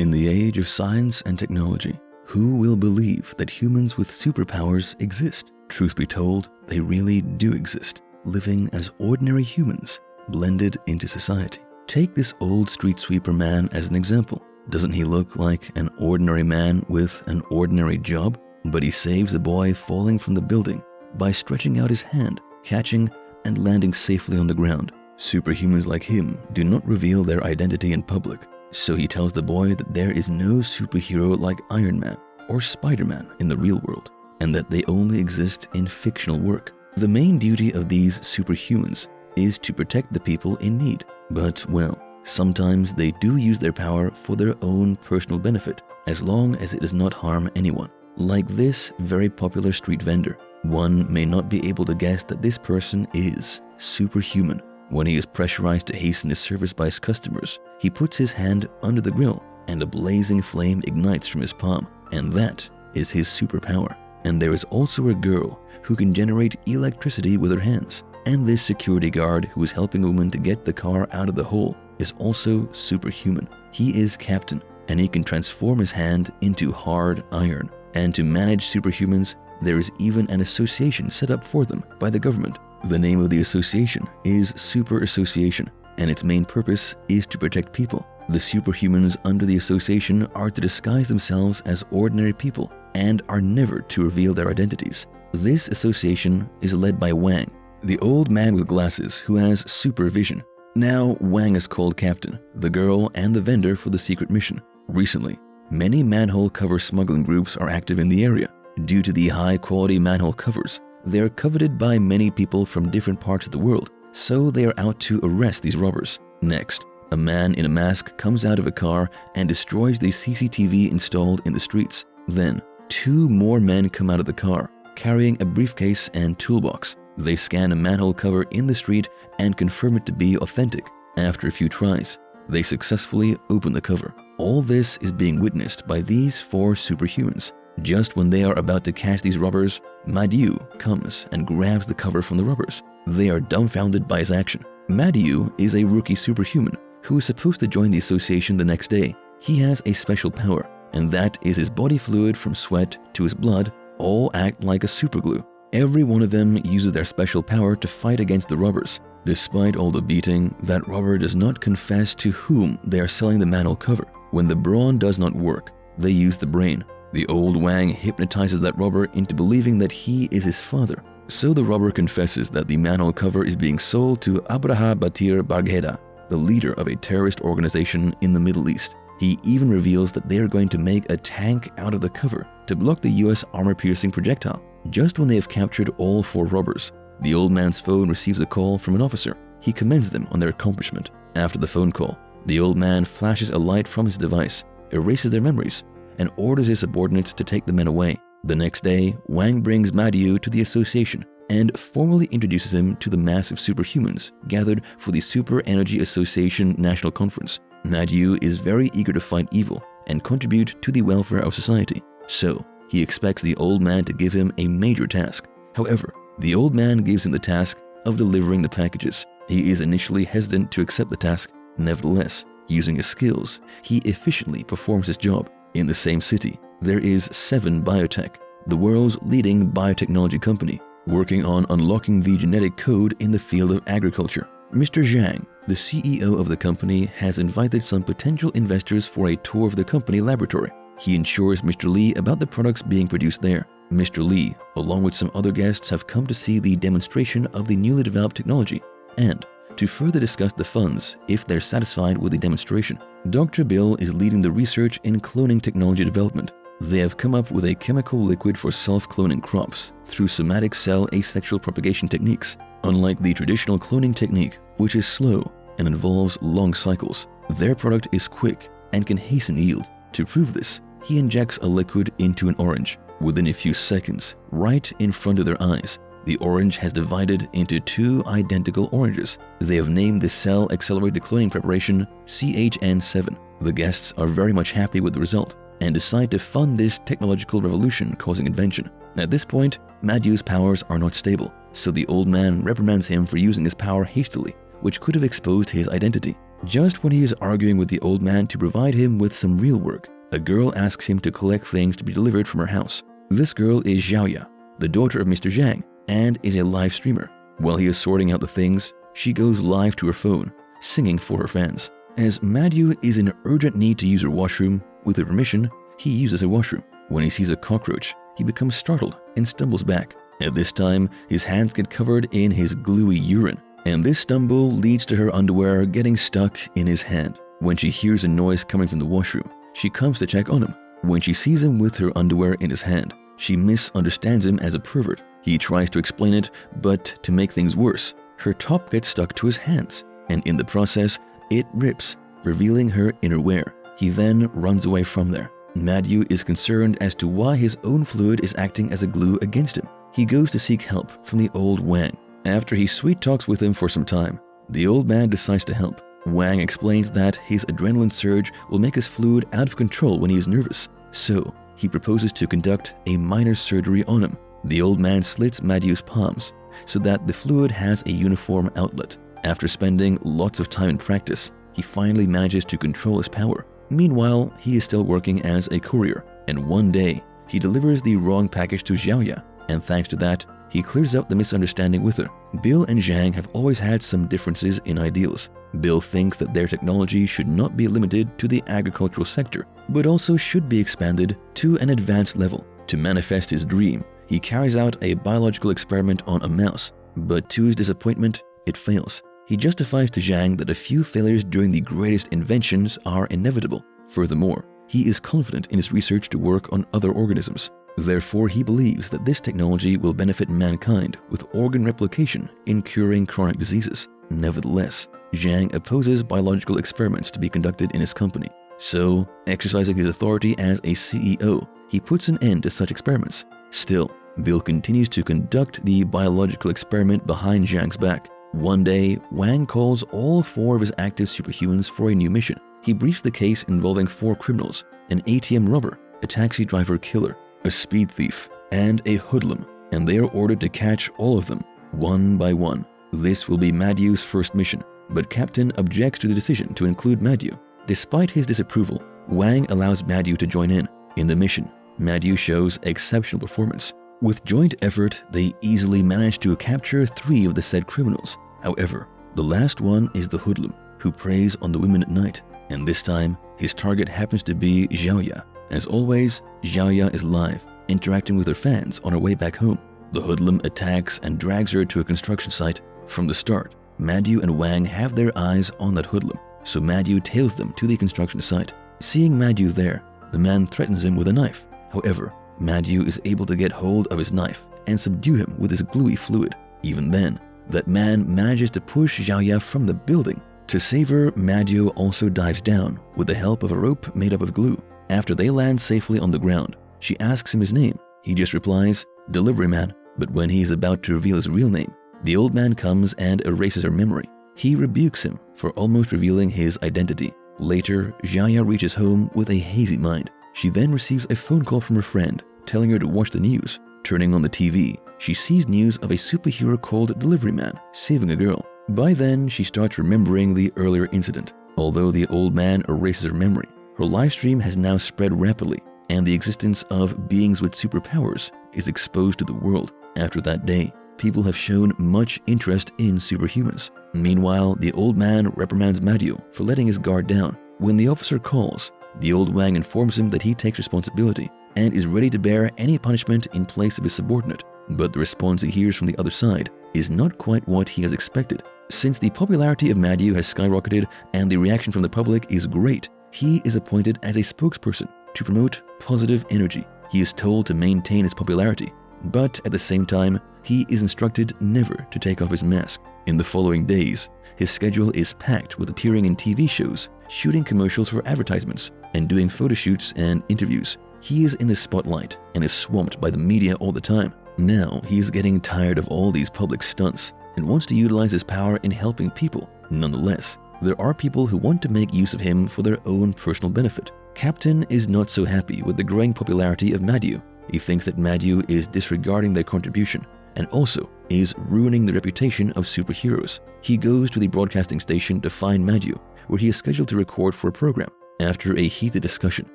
In the age of science and technology, who will believe that humans with superpowers exist? Truth be told, they really do exist, living as ordinary humans, blended into society. Take this old street sweeper man as an example. Doesn't he look like an ordinary man with an ordinary job? But he saves a boy falling from the building by stretching out his hand, catching and landing safely on the ground. Superhumans like him do not reveal their identity in public, so he tells the boy that there is no superhero like Iron Man or Spider-Man in the real world, and that they only exist in fictional work. The main duty of these superhumans is to protect the people in need, but, well, sometimes they do use their power for their own personal benefit, as long as it does not harm anyone. Like this very popular street vendor, one may not be able to guess that this person is superhuman. When he is pressurized to hasten his service by his customers, he puts his hand under the grill and a blazing flame ignites from his palm, and that is his superpower. And there is also a girl who can generate electricity with her hands. And this security guard who is helping a woman to get the car out of the hole is also superhuman. He is Captain, and he can transform his hand into hard iron. And to manage superhumans, there is even an association set up for them by the government. The name of the association is Super Association, and its main purpose is to protect people. The superhumans under the association are to disguise themselves as ordinary people and are never to reveal their identities. This association is led by Wang, the old man with glasses who has supervision. Now, Wang is called Captain, the girl, and the vendor for the secret mission. Recently, many manhole cover smuggling groups are active in the area. Due to the high-quality manhole covers, they are coveted by many people from different parts of the world, so they are out to arrest these robbers. Next, a man in a mask comes out of a car and destroys the CCTV installed in the streets. Then, two more men come out of the car, carrying a briefcase and toolbox. They scan a manhole cover in the street and confirm it to be authentic. After a few tries, they successfully open the cover. All this is being witnessed by these four superhumans. Just when they are about to catch these robbers, Madiu comes and grabs the cover from the robbers. They are dumbfounded by his action. Madiu is a rookie superhuman who is supposed to join the association the next day. He has a special power, and that is his body fluid from sweat to his blood all act like a superglue. Every one of them uses their special power to fight against the robbers. Despite all the beating, that robber does not confess to whom they are selling the manhole cover. When the brawn does not work, they use the brain. The old Wang hypnotizes that robber into believing that he is his father. So the robber confesses that the manhole cover is being sold to Abraha Batir Bargheda, the leader of a terrorist organization in the Middle East. He even reveals that they are going to make a tank out of the cover to block the US armor-piercing projectile. Just when they have captured all four robbers, the old man's phone receives a call from an officer. He commends them on their accomplishment. After the phone call, the old man flashes a light from his device, erases their memories, and orders his subordinates to take the men away. The next day, Wang brings Madiu to the association and formally introduces him to the massive superhumans gathered for the Super Energy Association National Conference. Madiu is very eager to fight evil and contribute to the welfare of society, so he expects the old man to give him a major task. However, the old man gives him the task of delivering the packages. He is initially hesitant to accept the task. Nevertheless, using his skills, he efficiently performs his job. In the same city, there is 7 Biotech, the world's leading biotechnology company, working on unlocking the genetic code in the field of agriculture. Mr. Zhang, the CEO of the company, has invited some potential investors for a tour of the company laboratory. He ensures Mr. Li about the products being produced there. Mr. Li, along with some other guests, have come to see the demonstration of the newly developed technology and to further discuss the funds if they're satisfied with the demonstration. Dr. Bill is leading the research in cloning technology development. They have come up with a chemical liquid for self-cloning crops through somatic cell asexual propagation techniques. Unlike the traditional cloning technique, which is slow and involves long cycles, their product is quick and can hasten yield. To prove this, he injects a liquid into an orange. Within a few seconds, right in front of their eyes, the orange has divided into 2 identical oranges. They have named this cell-accelerated cloning preparation CHN7. The guests are very much happy with the result and decide to fund this technological revolution-causing invention. At this point, Madiu's powers are not stable, so the old man reprimands him for using his power hastily, which could have exposed his identity. Just when he is arguing with the old man to provide him with some real work, a girl asks him to collect things to be delivered from her house. This girl is Xiaoya, the daughter of Mr. Zhang, and is a live streamer. While he is sorting out the things, she goes live to her phone, singing for her fans. As Madhu is in urgent need to use her washroom, with her permission, he uses her washroom. When he sees a cockroach, he becomes startled and stumbles back. At this time, his hands get covered in his gluey urine, and this stumble leads to her underwear getting stuck in his hand. When she hears a noise coming from the washroom, she comes to check on him. When she sees him with her underwear in his hand, she misunderstands him as a pervert. He tries to explain it, but to make things worse, her top gets stuck to his hands, and in the process, it rips, revealing her inner wear. He then runs away from there. Madhu is concerned as to why his own fluid is acting as a glue against him. He goes to seek help from the old Wang. After he sweet talks with him for some time, the old man decides to help. Wang explains that his adrenaline surge will make his fluid out of control when he is nervous, so he proposes to conduct a minor surgery on him. The old man slits Madhu's palms so that the fluid has a uniform outlet. After spending lots of time in practice, he finally manages to control his power. Meanwhile, he is still working as a courier, and one day, he delivers the wrong package to Xiaoya, and thanks to that, he clears up the misunderstanding with her. Bill and Zhang have always had some differences in ideals. Bill thinks that their technology should not be limited to the agricultural sector, but also should be expanded to an advanced level. To manifest his dream, he carries out a biological experiment on a mouse, but to his disappointment, it fails. He justifies to Zhang that a few failures during the greatest inventions are inevitable. Furthermore, he is confident in his research to work on other organisms. Therefore, he believes that this technology will benefit mankind with organ replication in curing chronic diseases. Nevertheless, Zhang opposes biological experiments to be conducted in his company. So, exercising his authority as a CEO, he puts an end to such experiments. Still, Bill continues to conduct the biological experiment behind Zhang's back. One day, Wang calls all 4 of his active superhumans for a new mission. He briefs the case involving 4 criminals, an ATM robber, a taxi driver killer, a speed thief, and a hoodlum, and they are ordered to catch all of them, one by one. This will be Madhu's first mission, but Captain objects to the decision to include Madhu. Despite his disapproval, Wang allows Madhu to join in. In the mission, Madhu shows exceptional performance. With joint effort, they easily manage to capture 3 of the said criminals. However, the last one is the hoodlum, who preys on the women at night, and this time, his target happens to be Xiaoya. As always, Xiaoya is live, interacting with her fans on her way back home. The hoodlum attacks and drags her to a construction site. From the start, Madhu and Wang have their eyes on that hoodlum, so Madhu tails them to the construction site. Seeing Madhu there, the man threatens him with a knife. However, Madhu is able to get hold of his knife and subdue him with his gluey fluid. Even then, that man manages to push Xiaoya from the building. To save her, Madhu also dives down with the help of a rope made up of glue. After they land safely on the ground, she asks him his name. He just replies, "Delivery man." But when he is about to reveal his real name, the old man comes and erases her memory. He rebukes him for almost revealing his identity. Later, Xiaoya reaches home with a hazy mind. She then receives a phone call from her friend, telling her to watch the news. Turning on the TV, she sees news of a superhero called Delivery Man saving a girl. By then, she starts remembering the earlier incident. Although the old man erases her memory, her live stream has now spread rapidly, and the existence of beings with superpowers is exposed to the world. After that day, people have shown much interest in superhumans. Meanwhile, the old man reprimands Madhu for letting his guard down. When the officer calls, the old Wang informs him that he takes responsibility and is ready to bear any punishment in place of his subordinate. But the response he hears from the other side is not quite what he has expected. Since the popularity of Madhu has skyrocketed and the reaction from the public is great, he is appointed as a spokesperson to promote positive energy. He is told to maintain his popularity, but at the same time, he is instructed never to take off his mask. In the following days, his schedule is packed with appearing in TV shows, shooting commercials for advertisements, and doing photo shoots and interviews. He is in the spotlight and is swamped by the media all the time. Now, he is getting tired of all these public stunts and wants to utilize his power in helping people. Nonetheless, there are people who want to make use of him for their own personal benefit. Captain is not so happy with the growing popularity of Madhu. He thinks that Madhu is disregarding their contribution and also is ruining the reputation of superheroes. He goes to the broadcasting station to find Madhu, where he is scheduled to record for a program. After a heated discussion,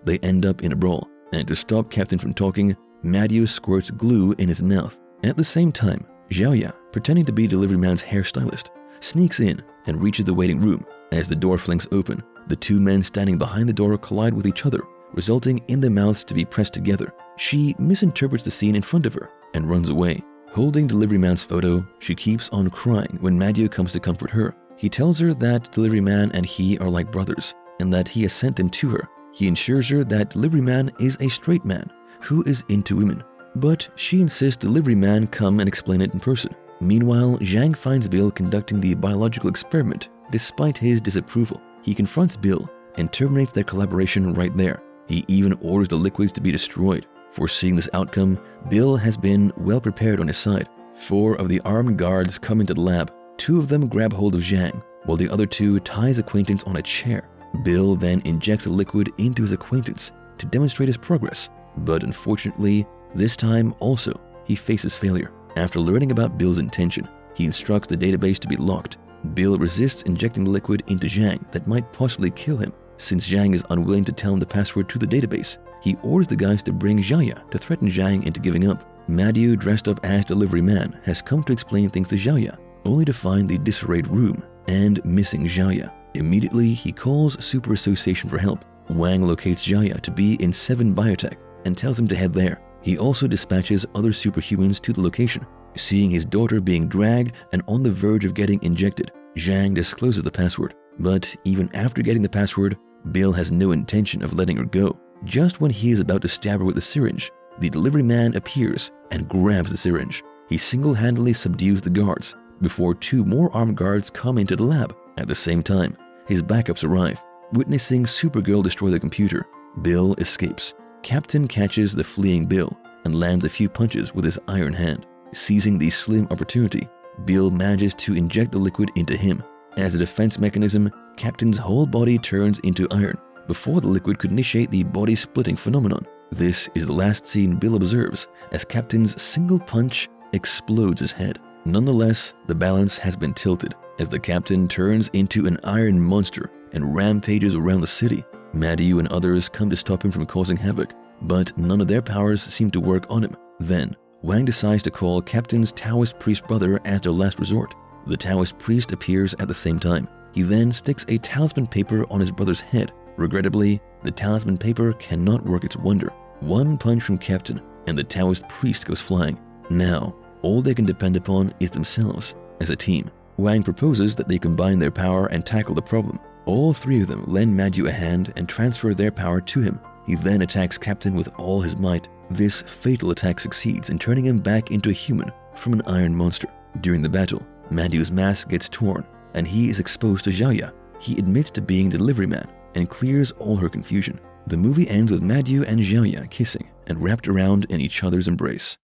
they end up in a brawl, and to stop Captain from talking, Madio squirts glue in his mouth. At the same time, Xiaoya, pretending to be Delivery Man's hairstylist, sneaks in and reaches the waiting room. As the door flings open, the two men standing behind the door collide with each other, resulting in their mouths to be pressed together. She misinterprets the scene in front of her and runs away. Holding Delivery Man's photo, she keeps on crying when Madio comes to comfort her. He tells her that Delivery Man and he are like brothers, and that he has sent them to her. He assures her that Delivery Man is a straight man who is into women, but she insists Delivery Man come and explain it in person. Meanwhile, Zhang finds Bill conducting the biological experiment. Despite his disapproval, he confronts Bill and terminates their collaboration right there. He even orders the liquids to be destroyed. Foreseeing this outcome, Bill has been well prepared on his side. 4 of the armed guards come into the lab. 2 of them grab hold of Zhang, while the other 2 tie his acquaintance on a chair. Bill then injects the liquid into his acquaintance to demonstrate his progress, but unfortunately, this time also, he faces failure. After learning about Bill's intention, he instructs the database to be locked. Bill resists injecting the liquid into Zhang that might possibly kill him. Since Zhang is unwilling to tell him the password to the database, he orders the guys to bring Xiaoya to threaten Zhang into giving up. Madio, dressed up as Delivery Man, has come to explain things to Xiaoya, only to find the disarrayed room and missing Xiaoya. Immediately, he calls Super Association for help. Wang locates Xiaoya to be in 7 Biotech and tells him to head there. He also dispatches other superhumans to the location. Seeing his daughter being dragged and on the verge of getting injected, Zhang discloses the password. But even after getting the password, Bill has no intention of letting her go. Just when he is about to stab her with the syringe, the Delivery Man appears and grabs the syringe. He single-handedly subdues the guards before 2 more armed guards come into the lab. At the same time, his backups arrive. Witnessing Supergirl destroy the computer, Bill escapes. Captain catches the fleeing Bill and lands a few punches with his iron hand. Seizing the slim opportunity, Bill manages to inject the liquid into him. As a defense mechanism, Captain's whole body turns into iron before the liquid could initiate the body-splitting phenomenon. This is the last scene Bill observes as Captain's single punch explodes his head. Nonetheless, the balance has been tilted as the Captain turns into an iron monster and rampages around the city. Madio and others come to stop him from causing havoc, but none of their powers seem to work on him. Then, Wang decides to call Captain's Taoist priest brother as their last resort. The Taoist priest appears at the same time. He then sticks a talisman paper on his brother's head. Regrettably, the talisman paper cannot work its wonder. 1 punch from Captain, and the Taoist priest goes flying. Now, all they can depend upon is themselves as a team. Wang proposes that they combine their power and tackle the problem. All 3 of them lend Madio a hand and transfer their power to him. He then attacks Captain with all his might. This fatal attack succeeds in turning him back into a human from an iron monster. During the battle, Madio's mask gets torn, and he is exposed to Xiaoya. He admits to being the Delivery Man and clears all her confusion. The movie ends with Madio and Xiaoya kissing and wrapped around in each other's embrace.